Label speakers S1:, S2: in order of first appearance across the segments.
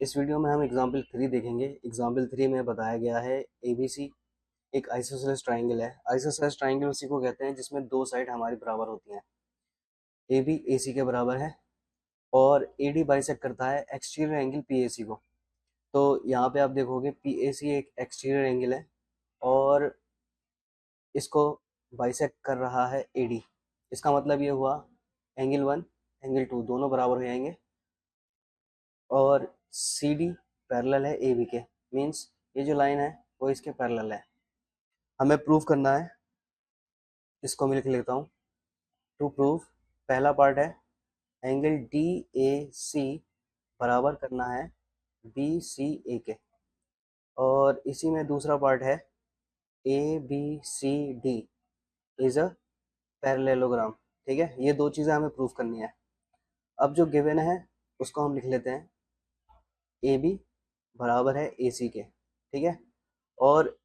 S1: इस वीडियो में हम एग्जाम्पल 3 देखेंगे। एग्जाम्पल 3 में बताया गया है ABC एक आइसोसेलेस ट्राइंगल है। आइसोसेलेस ट्राइंगल उसी को कहते हैं जिसमें दो साइड हमारी बराबर होती हैं। AB AC के बराबर है और AD बाइसेक्ट करता है एक्सटीरियर एंगल PAC को। तो यहाँ पे आप देखोगे PAC एक एक्सटीरियर एंगल है और इसको बाइसेक्ट कर रहा है AD। इसका मतलब ये हुआ एंगल 1 एंगल 2 दोनों बराबर हो जाएंगे और CD पैरेलल है AB के। मीन्स ये जो लाइन है वो इसके पैरेलल है। हमें प्रूव करना है, इसको मैं लिख लेता हूँ। टू प्रूव पहला पार्ट है एंगल DAC बराबर करना है BCA के, और इसी में दूसरा पार्ट है ABCD इज अ पैरेललोग्राम। ठीक है, ये दो चीज़ें हमें प्रूव करनी है। अब जो गिवन है उसको हम लिख लेते हैं AB बराबर है AC के। ठीक है, और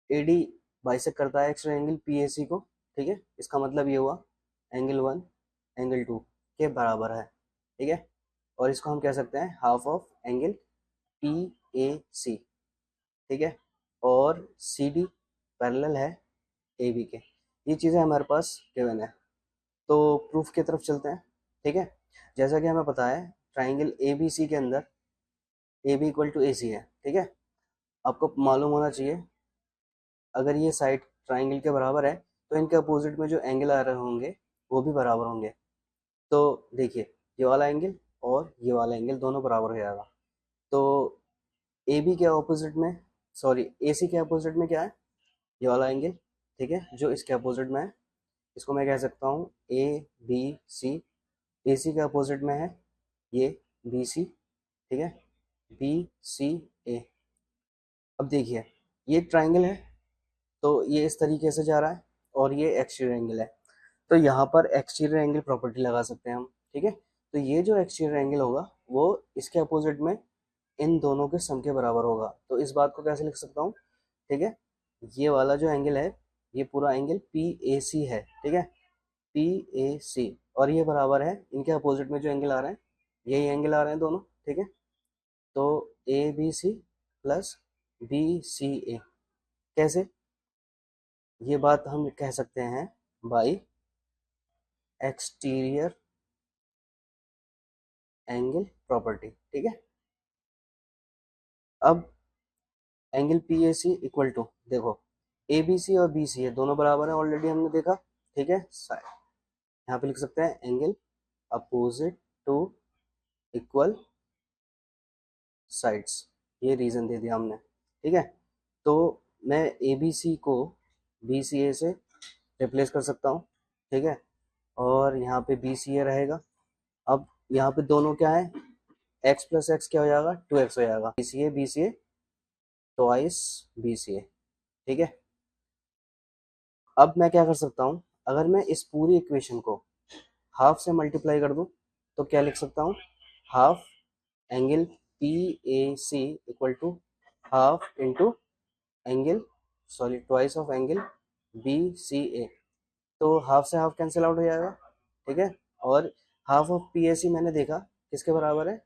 S1: AD बाइसेक्ट करता है एक्स्ट्रा एंगल PAC को। ठीक है, इसका मतलब ये हुआ एंगल 1 एंगल 2 के बराबर है। ठीक है, और इसको हम कह सकते हैं हाफ ऑफ एंगल PAC। ठीक है, और CD पैरेलल है AB के। ये चीज़ें हमारे पास गिवन है, तो प्रूफ की तरफ चलते हैं। ठीक है, जैसा कि हमें पता है ट्राइंगल ABC के अंदर AB इक्वल टू AC है। ठीक है, आपको मालूम होना चाहिए अगर ये साइड ट्राइंगल के बराबर है तो इनके अपोजिट में जो एंगल आ रहे होंगे वो भी बराबर होंगे। तो देखिए, ये वाला एंगल और ये वाला एंगल दोनों बराबर हो जाएगा। तो AB के अपोजिट में, सॉरी AC के अपोजिट में क्या है, ये वाला एंगल। ठीक है, जो इसके अपोजिट में है इसको मैं कह सकता हूँ ABC। AC के अपोजिट में है ये BC। ठीक है, BCA। अब देखिए, ये ट्राइंगल है तो ये इस तरीके से जा रहा है और ये एक्सटीरियर एंगल है, तो यहाँ पर एक्सटीरियर एंगल प्रॉपर्टी लगा सकते हैं हम। ठीक है, तो ये जो एक्सटीरियर एंगल होगा वो इसके अपोजिट में इन दोनों के सम के बराबर होगा। तो इस बात को कैसे लिख सकता हूँ, ठीक है, ये वाला जो एंगल है ये पूरा एंगल PAC है। ठीक है, PAC, और ये बराबर है इनके अपोजिट में जो एंगल आ रहे हैं, यही एंगल आ रहे हैं दोनों। ठीक है, तो ABC प्लस BCA। कैसे, ये बात हम कह सकते हैं बाई एक्सटीरियर एंगल प्रॉपर्टी। ठीक है, अब एंगल PAC इक्वल टू, देखो ABC और BCA दोनों बराबर है, ऑलरेडी हमने देखा। ठीक है, यहाँ पे लिख सकते हैं angle opposite to equal sides, ये रीजन दे दिया हमने। ठीक है, तो मैं ABC को BCA से रिप्लेस कर सकता हूँ। ठीक है, और यहाँ पे BCA रहेगा। अब यहाँ पे दोनों क्या है, x प्लस एक्स क्या हो जाएगा, 2x हो जाएगा। BCA twice BCA। ठीक है, अब मैं क्या कर सकता हूँ, अगर मैं इस पूरी इक्वेशन को हाफ से मल्टीप्लाई कर दूं तो क्या लिख सकता हूँ, half angle PAC equal to half into angle, sorry twice of angle BCA। तो हाफ से हाफ कैंसिल आउट हो जाएगा। ठीक है, और हाफ ऑफ PAC मैंने देखा किसके बराबर है,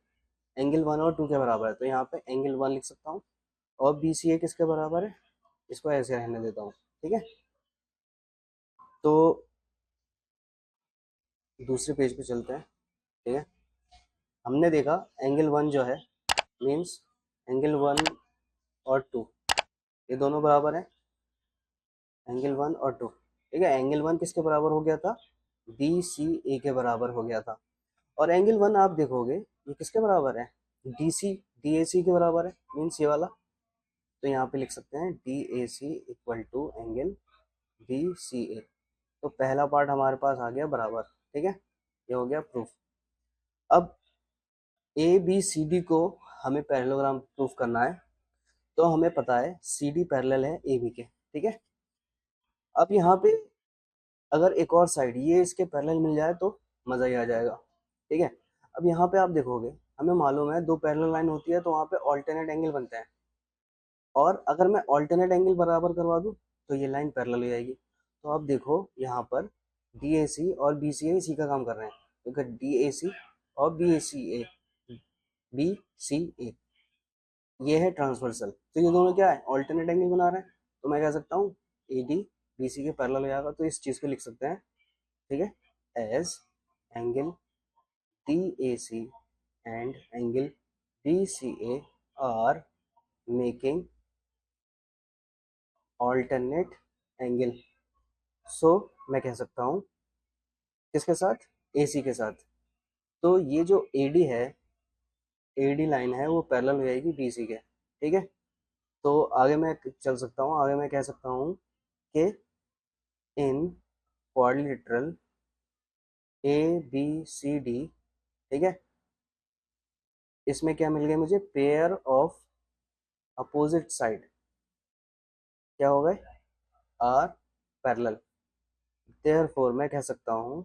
S1: एंगल 1 और 2 के बराबर है, तो यहाँ पे एंगल 1 लिख सकता हूँ। और BCA किसके बराबर है, इसको ऐसे रहने देता हूँ। ठीक है, तो दूसरे पेज पे चलते हैं। ठीक है, हमने देखा एंगल 1 जो है, मीन्स एंगल 1 और 2 ये दोनों बराबर है, एंगल 1 और 2। ठीक है, एंगल 1 किसके बराबर हो गया था, BCA के बराबर हो गया था। और एंगल 1 आप देखोगे ये किसके बराबर है, DAC के बराबर है, मीन्स ये वाला। तो यहाँ पे लिख सकते हैं DAC equal to angle BCA। तो पहला पार्ट हमारे पास आ गया बराबर। ठीक है, ये हो गया प्रूफ। अब ABCD को हमें पैरेललोग्राम प्रूफ करना है, तो हमें पता है CD पैरेलल है AB के। ठीक है, अब यहाँ पे अगर एक और साइड ये इसके पैरेलल मिल जाए तो मज़ा ही आ जाएगा। ठीक है, अब यहाँ पे आप देखोगे हमें मालूम है दो पैरेलल लाइन होती है तो वहाँ पे ऑल्टरनेट एंगल बनते हैं, और अगर मैं ऑल्टरनेट एंगल बराबर करवा दूँ तो ये लाइन पैरेलल हो जाएगी। तो आप देखो यहाँ पर DAC और BCA इसी का काम कर रहे हैं, क्योंकि DAC और BCA बी सी ए, ये है ट्रांसवर्सल। तो ये दोनों क्या है, ऑल्टरनेट एंगल बना रहे हैं। तो मैं कह सकता हूँ ए डी बी सी के पैरेलल हो जाएगा, तो इस चीज़ को लिख सकते हैं, ठीक है, as angle D A C and angle B C A are making alternate angle. So मैं कह सकता हूँ किसके साथ, ए सी के साथ। तो ये जो ए डी है, ए डी लाइन है, वो पैरेलल हो जाएगी बी सी के, ठीक है। तो आगे मैं चल सकता हूँ, आगे मैं कह सकता हूँ कि in quadrilateral A B C D, ठीक है, इसमें क्या मिल गया मुझे, पेयर ऑफ अपोजिट साइड क्या हो गए, आर पैरेलल। देयरफॉर मैं कह सकता हूँ,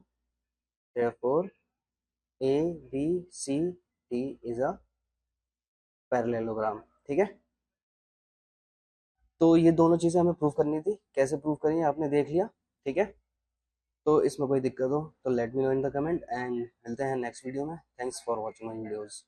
S1: therefore A B C D is a parallelogram, ठीक है। तो ये दोनों चीज़ें हमें प्रूव करनी थी, कैसे प्रूव करेंगे आपने देख लिया, ठीक है। तो इसमें कोई दिक्कत हो तो let me know in the comment, and मिलते हैं नेक्स्ट वीडियो में। Thanks for watching my videos.